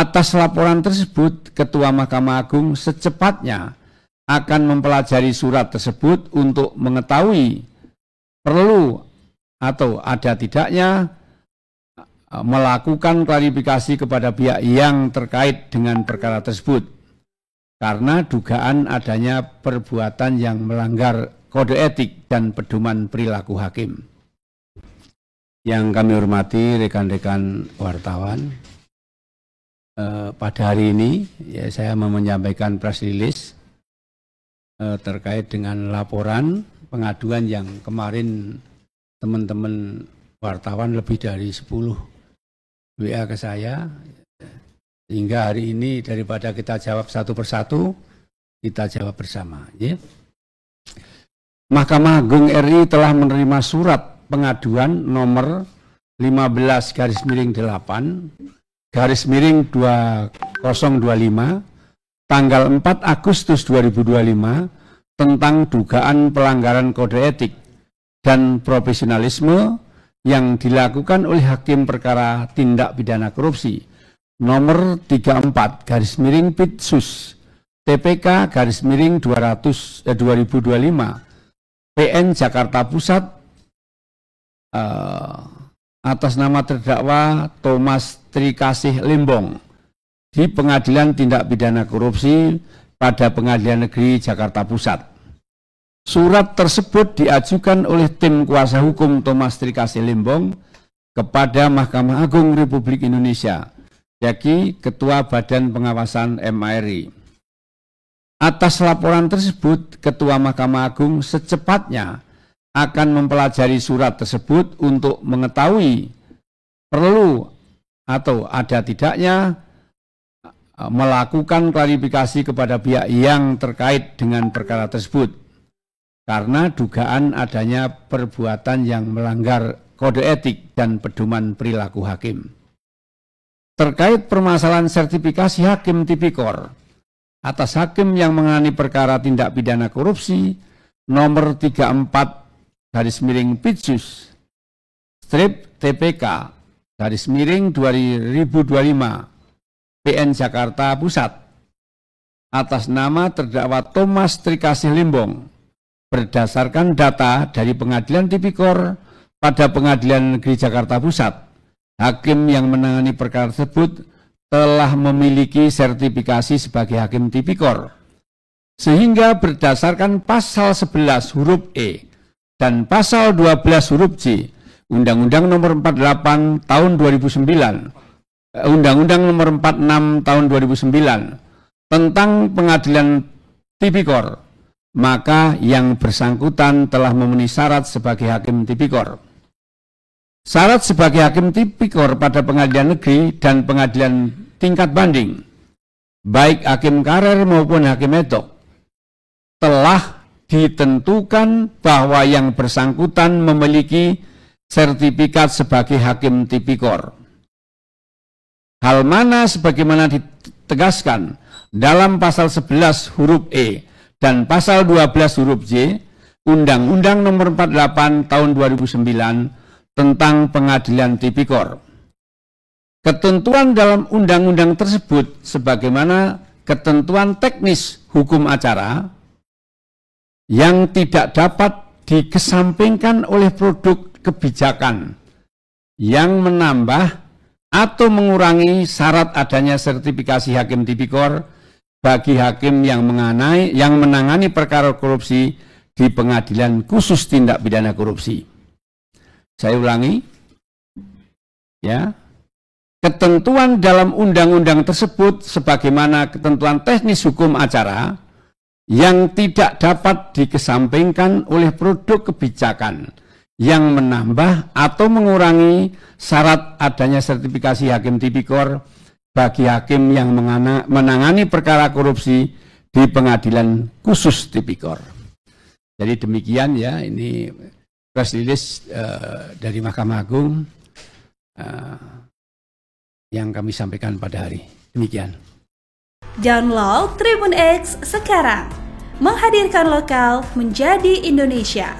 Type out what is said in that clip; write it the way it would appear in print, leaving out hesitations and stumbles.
Atas laporan tersebut, Ketua Mahkamah Agung secepatnya akan mempelajari surat tersebut untuk mengetahui perlu atau ada tidaknya melakukan klarifikasi kepada pihak yang terkait dengan perkara tersebut karena dugaan adanya perbuatan yang melanggar kode etik dan pedoman perilaku hakim. Yang kami hormati rekan-rekan wartawan, pada hari ini ya, saya mau menyampaikan press release terkait dengan laporan pengaduan yang kemarin teman-teman wartawan lebih dari 10 WA ke saya, sehingga hari ini daripada kita jawab satu persatu, kita jawab bersama. Ya. Mahkamah Agung RI telah menerima surat pengaduan nomor 15-8/2025 tanggal 4 Agustus 2025 tentang dugaan pelanggaran kode etik dan profesionalisme yang dilakukan oleh Hakim Perkara Tindak Pidana Korupsi nomor 34/Pitsus TPK/2025 PN Jakarta Pusat atas nama terdakwa Thomas Trikasih Limbong di Pengadilan Tindak Pidana Korupsi pada Pengadilan Negeri Jakarta Pusat. Surat tersebut diajukan oleh tim kuasa hukum Thomas Trikasih Limbong kepada Mahkamah Agung Republik Indonesia, yakni Ketua Badan Pengawasan MARI. Atas laporan tersebut, Ketua Mahkamah Agung secepatnya akan mempelajari surat tersebut untuk mengetahui perlu atau ada tidaknya melakukan klarifikasi kepada pihak yang terkait dengan perkara tersebut karena dugaan adanya perbuatan yang melanggar kode etik dan pedoman perilaku hakim. Terkait permasalahan sertifikasi hakim tipikor atas hakim yang menangani perkara tindak pidana korupsi nomor 34/Pitsus TPK/2025 PN Jakarta Pusat atas nama terdakwa Thomas Trikasih Limbong berdasarkan data dari Pengadilan Tipikor pada Pengadilan Negeri Jakarta Pusat. Hakim yang menangani perkara tersebut telah memiliki sertifikasi sebagai hakim tipikor, sehingga berdasarkan pasal 11 huruf E dan pasal 12 huruf C Undang-Undang Nomor 48 Tahun 2009, Undang-Undang Nomor 46 Tahun 2009 tentang Pengadilan Tipikor, maka yang bersangkutan telah memenuhi syarat sebagai hakim tipikor. Syarat sebagai hakim tipikor pada pengadilan negeri dan pengadilan tingkat banding, baik hakim karer maupun hakim ad hoc, telah ditentukan bahwa yang bersangkutan memiliki sertifikat sebagai hakim tipikor. Hal mana sebagaimana ditegaskan dalam pasal 11 huruf E dan pasal 12 huruf J Undang-Undang Nomor 48 Tahun 2009 tentang Pengadilan Tipikor. Ketentuan dalam undang-undang tersebut sebagaimana ketentuan teknis hukum acara yang tidak dapat dikesampingkan oleh produk kebijakan yang menambah atau mengurangi syarat adanya sertifikasi hakim tipikor bagi hakim yang menangani perkara korupsi di Pengadilan Khusus Tindak Pidana Korupsi. Saya ulangi, ya, ketentuan dalam undang-undang tersebut sebagaimana ketentuan teknis hukum acara yang tidak dapat dikesampingkan oleh produk kebijakan yang menambah atau mengurangi syarat adanya sertifikasi hakim tipikor bagi hakim yang menangani perkara korupsi di Pengadilan Khusus Tipikor. Jadi demikian ya, ini press release dari Mahkamah Agung yang kami sampaikan pada hari. Demikian. Download Tribun X sekarang, menghadirkan lokal menjadi Indonesia.